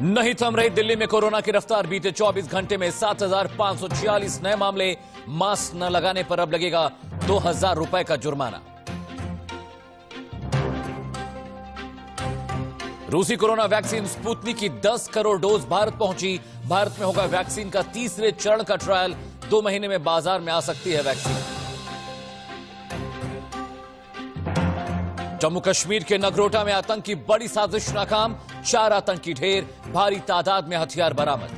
नहीं थम रही दिल्ली में कोरोना की रफ्तार। बीते 24 घंटे में 7,546 नए मामले। मास्क न लगाने पर अब लगेगा 2,000 रुपए का जुर्माना। रूसी कोरोना वैक्सीन स्पुतनिक की 10 करोड़ डोज भारत पहुंची। भारत में होगा वैक्सीन का तीसरे चरण का ट्रायल। 2 महीने में बाजार में आ सकती है वैक्सीन। जम्मू कश्मीर के नगरोटा में आतंकी बड़ी साजिश नाकाम। 4 आतंकी ढेर, भारी तादाद में हथियार बरामद।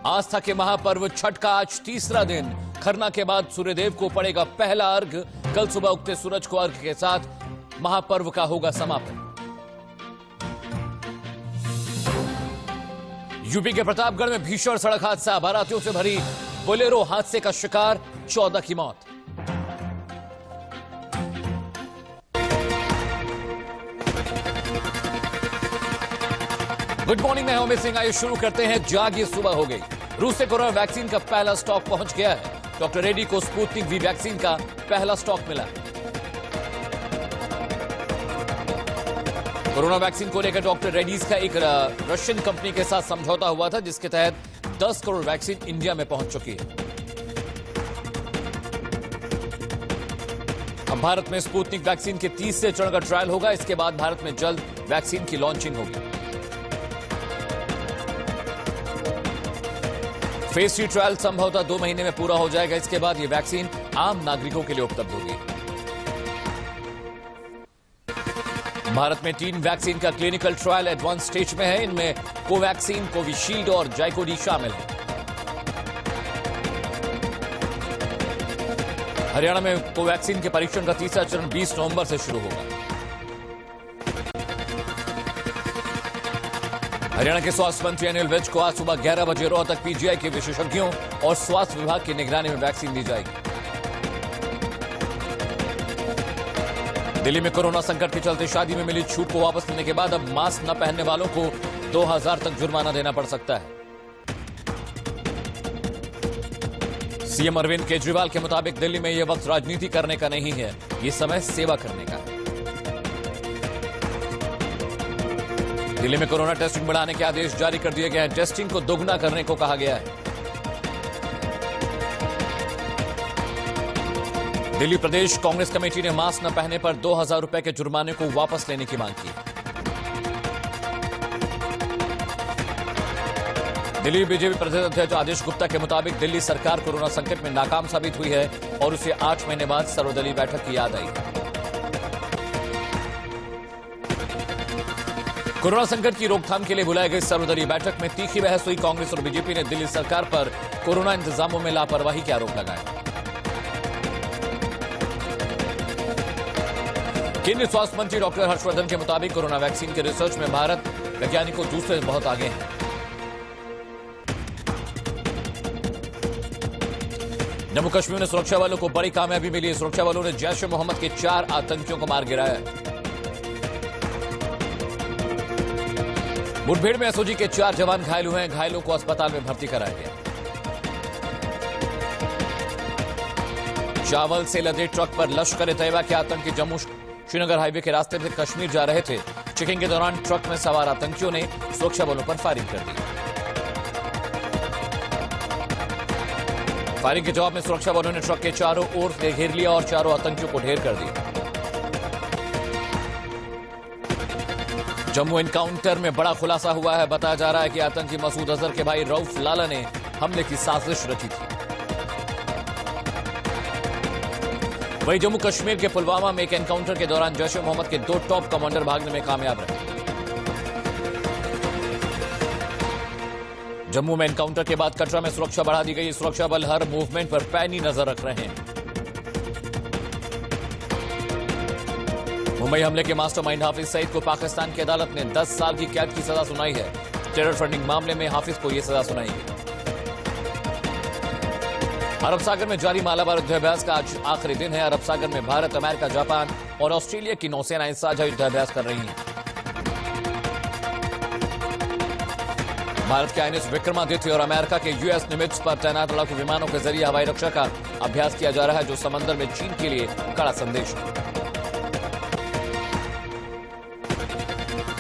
आस्था के महापर्व छठ का आज तीसरा दिन। खरना के बाद सूर्यदेव को पड़ेगा पहला अर्घ। कल सुबह उगते सूरज को अर्घ के साथ महापर्व का होगा समापन। यूपी के प्रतापगढ़ में भीषण सड़क हादसा। बारातियों से भरी बोलेरो हादसे का शिकार, 14 की मौत। गुड मॉर्निंग, मैं उमेश सिंह। आइए शुरू करते हैं। जागिए सुबह हो गई। रूस से कोरोना वैक्सीन का पहला स्टॉक पहुंच गया है। डॉक्टर रेड्डी को स्पुतनिक वी वैक्सीन का पहला स्टॉक मिला। कोरोना वैक्सीन को लेकर डॉक्टर रेड्डीज का एक रशियन कंपनी के साथ समझौता हुआ था, जिसके तहत 10 करोड़ वैक्सीन इंडिया में पहुंच चुकी है। अब भारत में स्पुतनिक वैक्सीन के तीसरे चरण का ट्रायल होगा। इसके बाद भारत में जल्द वैक्सीन की लॉन्चिंग होगी। फेज 3 ट्रायल संभवतः 2 महीने में पूरा हो जाएगा। इसके बाद यह वैक्सीन आम नागरिकों के लिए उपलब्ध होगी। भारत में 3 वैक्सीन का क्लिनिकल ट्रायल एडवांस स्टेज में है। इनमें कोवैक्सीन, कोविशील्ड और जाइकोडी शामिल है। हरियाणा में कोवैक्सीन के परीक्षण का तीसरा चरण 20 नवंबर से शुरू होगा। हरियाणा के स्वास्थ्य मंत्री अनिल विज को आज सुबह 11 बजे रोहतक पीजीआई के विशेषज्ञों और स्वास्थ्य विभाग की निगरानी में वैक्सीन दी जाएगी। दिल्ली में कोरोना संकट के चलते शादी में मिली छूट को वापस लेने के बाद अब मास्क न पहनने वालों को 2,000 तक जुर्माना देना पड़ सकता है। सीएम अरविंद केजरीवाल के मुताबिक दिल्ली में यह वक्त राजनीति करने का नहीं है, यह समय सेवा करने का है। दिल्ली में कोरोना टेस्टिंग बढ़ाने के आदेश जारी कर दिए गए हैं। टेस्टिंग को दोगुना करने को कहा गया है। दिल्ली प्रदेश कांग्रेस कमेटी ने मास्क न पहनने पर 2,000 रुपए के जुर्माने को वापस लेने की मांग की। दिल्ली बीजेपी प्रदेश अध्यक्ष आदेश गुप्ता के मुताबिक दिल्ली सरकार कोरोना संकट में नाकाम साबित हुई है और उसे 8 महीने बाद सर्वदलीय बैठक की याद आई। कोरोना संकट की रोकथाम के लिए बुलाई गई सर्वदलीय बैठक में तीखी बहस हुई। कांग्रेस और बीजेपी ने दिल्ली सरकार पर कोरोना इंतजामों में लापरवाही के आरोप लगाए। केंद्रीय स्वास्थ्य मंत्री डॉक्टर हर्षवर्धन के मुताबिक कोरोना वैक्सीन के रिसर्च में भारत वैज्ञानिकों दूसरे बहुत आगे हैं। जम्मू कश्मीर में सुरक्षा बलों को बड़ी कामयाबी मिली। सुरक्षा बलों ने जैश ए मोहम्मद के 4 आतंकियों को मार गिराया। मुठभेड़ में एसओजी के 4 जवान घायल हुए हैं। घायलों को अस्पताल में भर्ती कराया गया। चावल से लदे ट्रक पर लश्कर-ए-तैयबा के आतंकी जम्मू श्रीनगर हाईवे के रास्ते से कश्मीर जा रहे थे। चेकिंग के दौरान ट्रक में सवार आतंकियों ने सुरक्षा बलों पर फायरिंग कर दी। फायरिंग के जवाब में सुरक्षा बलों ने ट्रक के चारों ओर से घेर लिया और चारों आतंकियों को ढेर कर दिया। जम्मू एनकाउंटर में बड़ा खुलासा हुआ है। बताया जा रहा है कि आतंकी मसूद अजहर के भाई रऊफ लाला ने हमले की साजिश रची थी। वहीं जम्मू कश्मीर के पुलवामा में एक एनकाउंटर के दौरान जैश ए मोहम्मद के 2 टॉप कमांडर भागने में कामयाब रहे। जम्मू में एनकाउंटर के बाद कटरा में सुरक्षा बढ़ा दी गई। सुरक्षा बल हर मूवमेंट पर पैनी नजर रख रहे हैं। मुंबई हमले के मास्टरमाइंड हाफिज सईद को पाकिस्तान की अदालत ने 10 साल की कैद की सजा सुनाई है। टेरर फंडिंग मामले में हाफिज को यह सजा सुनाई गई। अरब सागर में जारी मालाबार युद्धाभ्यास का आज आखिरी दिन है। अरब सागर में भारत, अमेरिका, जापान और ऑस्ट्रेलिया की नौसेनाएं साझा युद्धाभ्यास कर रही हैं। भारत के आईएनएस विक्रमादित्य और अमेरिका के यूएस निमित्स पर तैनात लड़ाकू विमानों के जरिए हवाई रक्षा का अभ्यास किया जा रहा है, जो समंदर में चीन के लिए कड़ा संदेश है।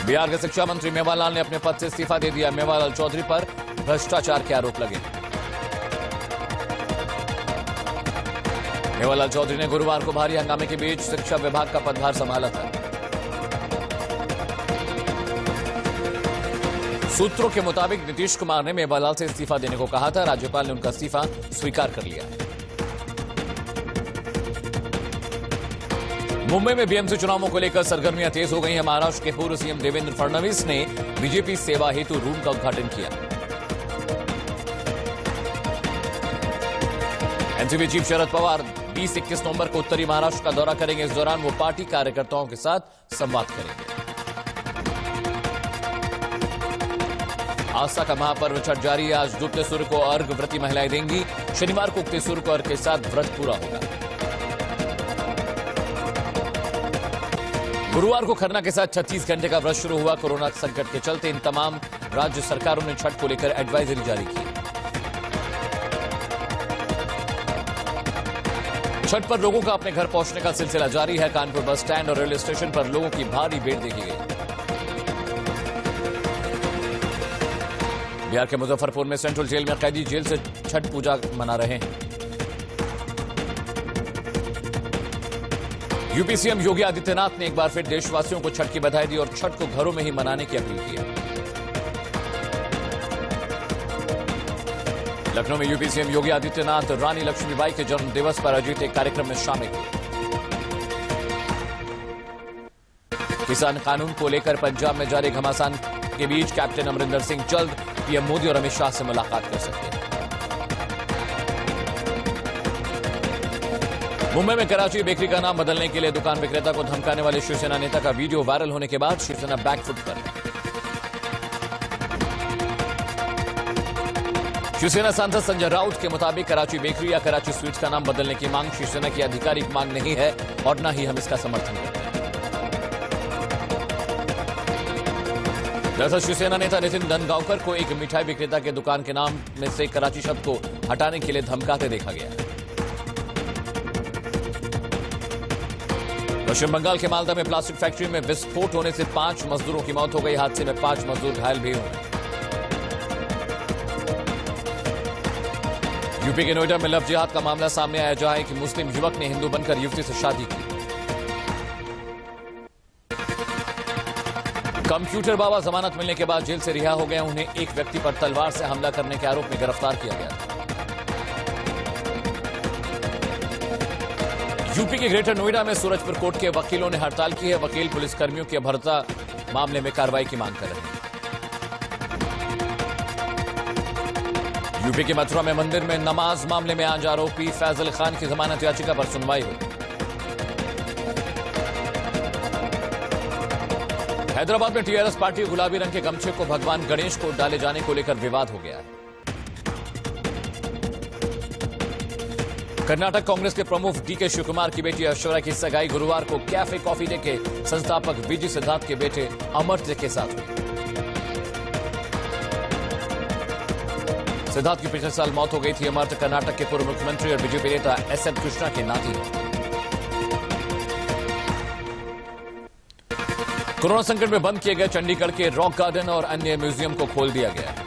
बिहार के शिक्षा मंत्री मेवालाल ने अपने पद से इस्तीफा दे दिया। मेवालाल चौधरी पर भ्रष्टाचार के आरोप लगे। मेवालाल चौधरी ने गुरुवार को भारी हंगामे के बीच शिक्षा विभाग का पदभार संभाला था। सूत्रों के मुताबिक नीतीश कुमार ने मेवालाल से इस्तीफा देने को कहा था। राज्यपाल ने उनका इस्तीफा स्वीकार कर लिया है। मुंबई में बीएमसी चुनावों को लेकर सरगर्मियां तेज हो गई हैं। महाराष्ट्र के पूर्व सीएम देवेंद्र फडणवीस ने बीजेपी सेवा हेतु रूम का उद्घाटन किया। एनसीपी चीफ शरद पवार 20-21 नवंबर को उत्तरी महाराष्ट्र का दौरा करेंगे। इस दौरान वो पार्टी कार्यकर्ताओं के साथ संवाद करेंगे। आस्था का महापर्व छठ जारी है। आज डूबते सूर्य को अर्घ व्रती महिलाएं देंगी। शनिवार को उगते सूर्य को अर्घ के साथ व्रत पूरा होगा। गुरुवार को खरना के साथ 36 घंटे का व्रत शुरू हुआ। कोरोना संकट के चलते इन तमाम राज्य सरकारों ने छठ को लेकर एडवाइजरी जारी की। छठ पर लोगों का अपने घर पहुंचने का सिलसिला जारी है। कानपुर बस स्टैंड और रेलवे स्टेशन पर लोगों की भारी भीड़ देखी गई। बिहार के मुजफ्फरपुर में सेंट्रल जेल में कैदी जेल से छठ पूजा मना रहे हैं। यूपी सीएम योगी आदित्यनाथ ने एक बार फिर देशवासियों को छठ की बधाई दी और छठ को घरों में ही मनाने की अपील की है। लखनऊ में यूपी सीएम योगी आदित्यनाथ रानी लक्ष्मीबाई के जन्म दिवस पर आयोजित एक कार्यक्रम में शामिल हुए। किसान कानून को लेकर पंजाब में जारी घमासान के बीच कैप्टन अमरिंदर सिंह जल्द पीएम मोदी और अमित शाह से मुलाकात कर सकते हैं। मुंबई में कराची बेकरी का नाम बदलने के लिए दुकान विक्रेता को धमकाने वाले शिवसेना नेता का वीडियो वायरल होने के बाद शिवसेना बैकफुट पर है। शिवसेना सांसद संजय राउत के मुताबिक कराची बेकरी या कराची स्वीट्स का नाम बदलने की मांग शिवसेना की आधिकारिक मांग नहीं है और न ही हम इसका समर्थन करते हैं। दरअसल शिवसेना नेता नितिन दनगांवकर को एक मिठाई विक्रेता के दुकान के नाम में से कराची शब्द को हटाने के लिए धमकाते देखा गया। पश्चिम बंगाल के मालदा में प्लास्टिक फैक्ट्री में विस्फोट होने से 5 मजदूरों की मौत हो गई। हादसे में 5 मजदूर घायल भी हुए। यूपी के नोएडा में लव जिहाद का मामला सामने आया, जहां एक मुस्लिम युवक ने हिंदू बनकर युवती से शादी की। कंप्यूटर बाबा जमानत मिलने के बाद जेल से रिहा हो गए। उन्हें एक व्यक्ति पर तलवार से हमला करने के आरोप में गिरफ्तार किया गया। यूपी के ग्रेटर नोएडा में सूरजपुर कोर्ट के वकीलों ने हड़ताल की है। वकील पुलिसकर्मियों की अभद्रता मामले में कार्रवाई की मांग कर रहे हैं। यूपी के मथुरा में मंदिर में नमाज मामले में आज आरोपी फैजल खान की जमानत याचिका पर सुनवाई हुई। हैदराबाद में टीआरएस पार्टी गुलाबी रंग के गमछे को भगवान गणेश को डाले जाने को लेकर विवाद हो गया है। कर्नाटक कांग्रेस के प्रमुख डीके शिवकुमार की बेटी ऐश्वर्या की सगाई गुरुवार को कैफे कॉफी डे के संस्थापक वीजी सिद्धार्थ के बेटे अमर्त्य के साथ हुई। सिद्धार्थ की पिछले साल मौत हो गई थी। अमर्त्य कर्नाटक के पूर्व मुख्यमंत्री और बीजेपी नेता एसएन कृष्णा के नाती हैं। कोरोना संकट में बंद किए गए चंडीगढ़ के रॉक गार्डन और अन्य म्यूजियम को खोल दिया गया है।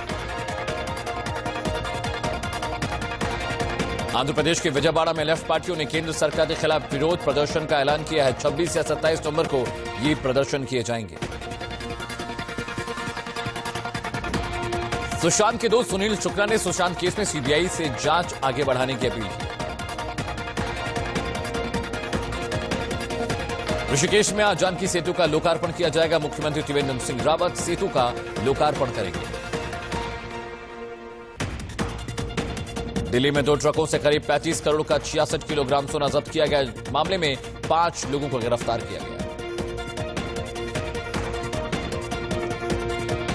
आंध्र प्रदेश के विजयवाड़ा में लेफ्ट पार्टियों ने केंद्र सरकार के खिलाफ विरोध प्रदर्शन का ऐलान किया है। 26 या 27 नवंबर को ये प्रदर्शन किए जाएंगे। सुशांत के दोस्त सुनील शुक्ला ने सुशांत केस में सीबीआई से जांच आगे बढ़ाने की अपील की। ऋषिकेश में आज जानकी सेतु का लोकार्पण किया जाएगा। मुख्यमंत्री त्रिवेंद्र सिंह रावत सेतु का लोकार्पण करेंगे। दिल्ली में 2 ट्रकों से करीब 35 करोड़ का 66 किलोग्राम सोना जब्त किया गया। मामले में 5 लोगों को गिरफ्तार किया गया।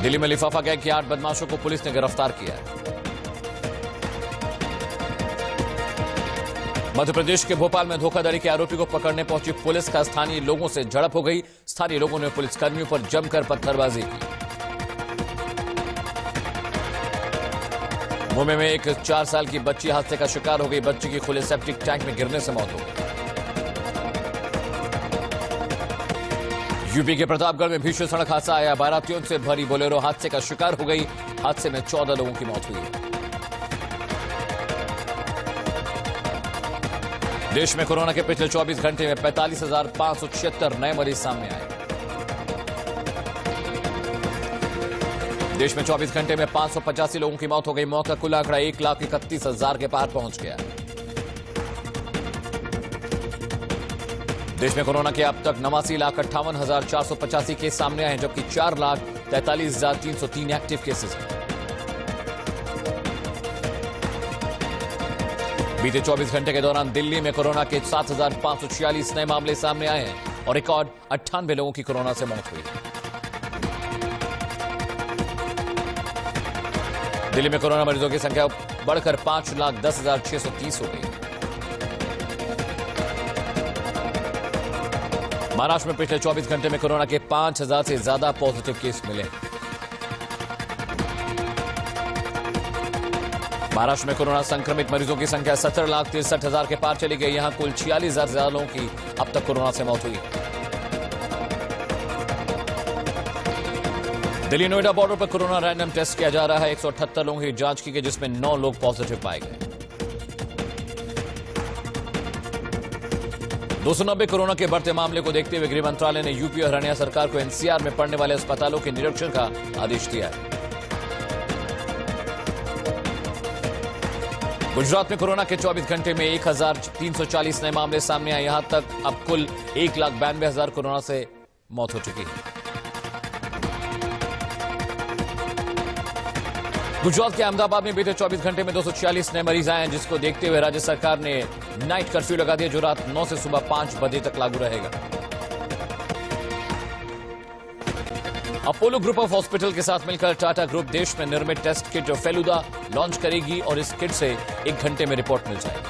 दिल्ली में लिफाफा गैंग के 8 बदमाशों को पुलिस ने गिरफ्तार किया है। मध्य प्रदेश के भोपाल में धोखाधड़ी के आरोपी को पकड़ने पहुंची पुलिस का स्थानीय लोगों से झड़प हो गई। स्थानीय लोगों ने पुलिसकर्मियों पर जमकर पत्थरबाजी की। मुंबई में एक 4 साल की बच्ची हादसे का शिकार हो गई। बच्ची की खुले सेप्टिक टैंक में गिरने से मौत हो गई। यूपी के प्रतापगढ़ में भीषण सड़क हादसा आया। बारातियों से भरी बोलेरो हादसे का शिकार हो गई। हादसे में 14 लोगों की मौत हुई। देश में कोरोना के पिछले 24 घंटे में 45,576 नए मरीज सामने आए। देश में 24 घंटे में 585 लोगों की मौत हो गई। मौत का कुल आंकड़ा 1,31,000 के पार पहुंच गया। देश में कोरोना के अब तक 89,58,485 केस सामने आए हैं, जबकि 4,43,303 एक्टिव केसेस हैं। बीते 24 घंटे के दौरान दिल्ली में कोरोना के 7,546 नए मामले सामने आए हैं और रिकॉर्ड 98 लोगों की कोरोना से मौत हुई। दिल्ली में कोरोना मरीजों की संख्या बढ़कर 5,10,630 हो गई। महाराष्ट्र में पिछले 24 घंटे में कोरोना के 5,000 से ज्यादा पॉजिटिव केस मिले। महाराष्ट्र में कोरोना संक्रमित मरीजों की संख्या 17,63,000 के पार चली गई। यहां कुल 46,000 से ज्यादा लोगों की अब तक कोरोना से मौत हुई। दिल्ली नोएडा बॉर्डर पर कोरोना रैंडम टेस्ट किया जा रहा है। 178 लोगों की जांच की गई, जिसमें 9 लोग पॉजिटिव पाए गए। 290 कोरोना के बढ़ते मामले को देखते हुए गृह मंत्रालय ने यूपी और हरियाणा सरकार को एनसीआर में पड़ने वाले अस्पतालों के निरीक्षण का आदेश दिया है। गुजरात में कोरोना के 24 घंटे में 1,340 नए मामले सामने आए। यहां तक अब कुल 1,92,000 कोरोना से मौत हो चुकी है। गुजरात के अहमदाबाद में बीते 24 घंटे में 246 नए मरीज आए हैं, जिसको देखते हुए राज्य सरकार ने नाइट कर्फ्यू लगा दिया, जो रात 9 से सुबह 5 बजे तक लागू रहेगा। अपोलो ग्रुप ऑफ हॉस्पिटल के साथ मिलकर टाटा ग्रुप देश में निर्मित टेस्ट किट फेलुदा लॉन्च करेगी और इस किट से 1 घंटे में रिपोर्ट मिल जाएगी।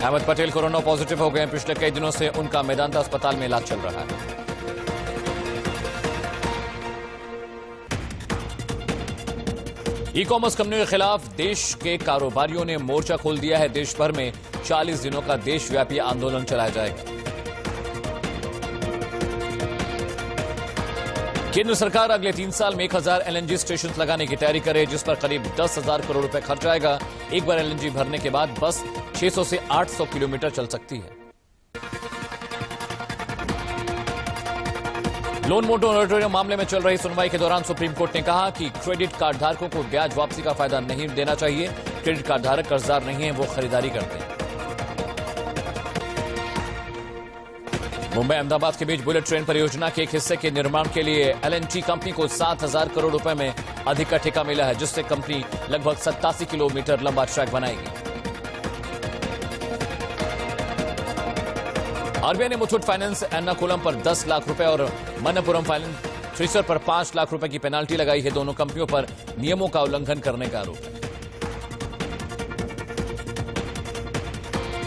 अहमद पटेल कोरोना पॉजिटिव हो गए हैं। पिछले कई दिनों से उनका मेदांता अस्पताल में इलाज चल रहा है। ई कॉमर्स कंपनियों के खिलाफ देश के कारोबारियों ने मोर्चा खोल दिया है। देश भर में 40 दिनों का देशव्यापी आंदोलन चलाया जाएगा। केंद्र सरकार अगले 3 साल में 1,000 एलएनजी स्टेशन लगाने की तैयारी करे, जिस पर करीब 10,000 करोड़ रुपए खर्च आएगा। एक बार एलएनजी भरने के बाद बस 600 से 800 किलोमीटर चल सकती है। लोन मोटोरियम मामले में चल रही सुनवाई के दौरान सुप्रीम कोर्ट ने कहा कि क्रेडिट कार्ड धारकों को ब्याज वापसी का फायदा नहीं देना चाहिए। क्रेडिट कार्ड धारक कर्जदार नहीं है, वो खरीदारी करते हैं। मुंबई अहमदाबाद के बीच बुलेट ट्रेन परियोजना के एक हिस्से के निर्माण के लिए एलएनटी कंपनी को 7,000 करोड़ रुपए में अधिक का ठेका मिला है, जिससे कंपनी लगभग 87 किलोमीटर लंबा ट्रैक बनाएगी। आरबीआई ने मुथूट फाइनेंस एर्नाकुलम पर 10 लाख रुपए और मनप्पुरम फाइनेंस थ्रिसर पर 5 लाख रुपए की पेनाल्टी लगाई है। दोनों कंपनियों पर नियमों का उल्लंघन करने का आरोप है।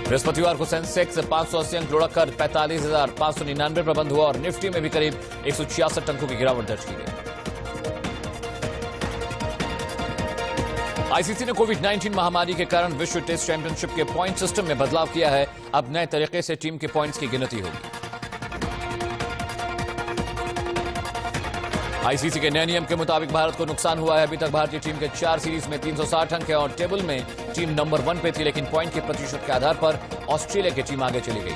बृहस्पतिवार को सेंसेक्स 580 अंक लुढ़ककर 45,599 पर बंद हुआ और निफ्टी में भी करीब 166 अंकों की गिरावट दर्ज की गई। आईसीसी ने कोविड-19 महामारी के कारण विश्व टेस्ट चैंपियनशिप के पॉइंट सिस्टम में बदलाव किया है। अब नए तरीके से टीम के पॉइंट्स की गिनती होगी। आईसीसी के नए नियम के मुताबिक भारत को नुकसान हुआ है। अभी तक भारतीय टीम के 4 सीरीज में 360 अंक है और टेबल में टीम नंबर 1 पे थी, लेकिन पॉइंट के प्रतिशत के आधार पर ऑस्ट्रेलिया की टीम आगे चली गई।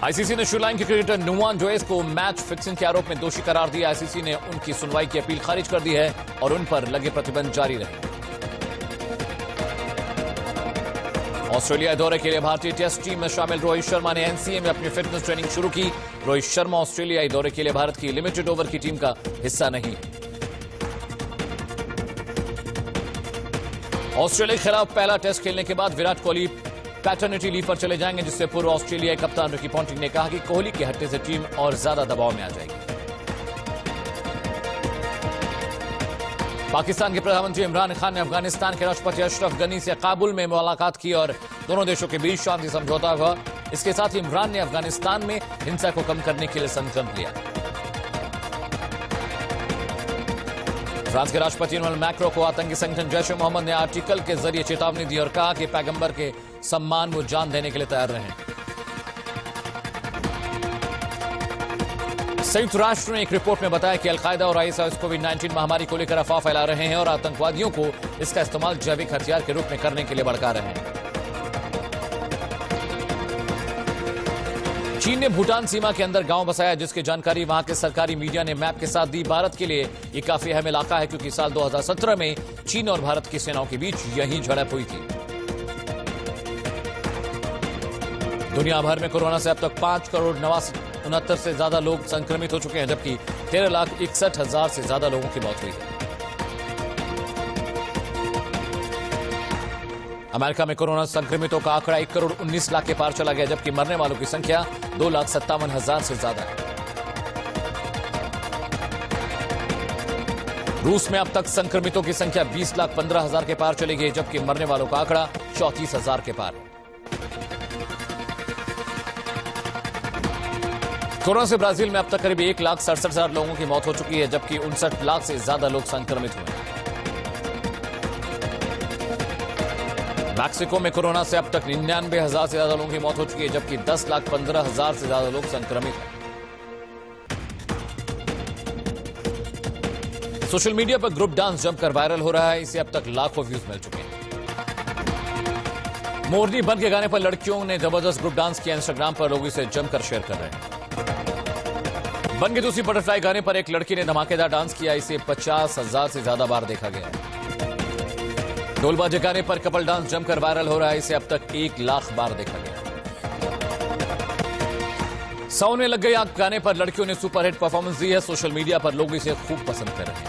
आईसीसी ने श्रीलंका के क्रिकेटर नुवान जोएस को मैच फिक्सिंग के आरोप में दोषी करार दिया। आईसीसी ने उनकी सुनवाई की अपील खारिज कर दी है और उन पर लगे प्रतिबंध जारी रहे। ऑस्ट्रेलिया दौरे के लिए भारतीय टेस्ट टीम में शामिल रोहित शर्मा ने एनसीए में अपनी फिटनेस ट्रेनिंग शुरू की। रोहित शर्मा ऑस्ट्रेलियाई दौरे के लिए भारत की लिमिटेड ओवर की टीम का हिस्सा नहीं। ऑस्ट्रेलिया के खिलाफ पहला टेस्ट खेलने के बाद विराट कोहली पैटर्निटी लीव पर चले जाएंगे, जिससे पूर्व ऑस्ट्रेलियाई कप्तान रिकी पॉन्टिंग ने कहा कि कोहली के हटने से टीम और ज्यादा दबाव में आ जाएगी। पाकिस्तान के प्रधानमंत्री इमरान खान ने अफगानिस्तान के राष्ट्रपति अशरफ गनी से काबुल में मुलाकात की और दोनों देशों के बीच शांति समझौता हुआ। इसके साथ ही इमरान ने अफगानिस्तान में हिंसा को कम करने के लिए संकल्प लिया। फ्रांस के राष्ट्रपति इमैनुअल मैक्रों को आतंकी संगठन जैश ए मोहम्मद ने आर्टिकल के जरिए चेतावनी दी और कहा कि पैगंबर के सम्मान वो जान देने के लिए तैयार रहें। संयुक्त राष्ट्र ने एक रिपोर्ट में बताया कि अलकायदा और आईएसआईएस कोविड-19 महामारी को लेकर अफवाह फैला रहे हैं और आतंकवादियों को इसका इस्तेमाल जैविक हथियार के रूप में करने के लिए भड़का रहे हैं। चीन ने भूटान सीमा के अंदर गांव बसाया, जिसकी जानकारी वहां के सरकारी मीडिया ने मैप के साथ दी। भारत के लिए ये काफी अहम इलाका है क्योंकि साल 2017 में चीन और भारत की सेनाओं के बीच यही झड़प हुई थी। दुनिया भर में कोरोना से अब तक 5,69,69,000 से ज्यादा लोग संक्रमित हो चुके हैं, जबकि 13,61,000 से ज्यादा लोगों की मौत हुई है। अमेरिका में कोरोना संक्रमितों का आंकड़ा 1,19,00,000 के पार चला गया, जबकि मरने वालों की संख्या 2,57,000 से ज्यादा है। रूस में अब तक संक्रमितों की संख्या 20,15,000 के पार चली गई, जबकि मरने वालों का आंकड़ा 34,000 के पार है। कोरोना से ब्राजील में अब तक करीब 1,67,000 लोगों की मौत हो चुकी है, जबकि 59 लाख से ज्यादा लोग संक्रमित हुए हैं। मैक्सिको में कोरोना से अब तक 99,000 से ज्यादा लोगों की मौत हो चुकी है, जबकि 10,15,000 से ज्यादा लोग संक्रमित हैं। सोशल मीडिया पर ग्रुप डांस जमकर वायरल हो रहा है, इसे अब तक लाखों व्यूज मिल चुके हैं। मोरनी बन के गाने पर लड़कियों ने जबरदस्त ग्रुप डांस किया। इंस्टाग्राम पर लोग इसे जमकर शेयर कर रहे हैं। बन के दूसरी बटरफ्लाई गाने पर एक लड़की ने धमाकेदार डांस किया, इसे 50,000 से ज्यादा बार देखा गया है। ढोल बाजे गाने पर कपल डांस जमकर वायरल हो रहा है, इसे अब तक 1,00,000 बार देखा गया। सौने लग गई आंख गाने पर लड़कियों ने सुपरहिट परफॉर्मेंस दी है। सोशल मीडिया पर लोग इसे खूब पसंद कर रहे हैं।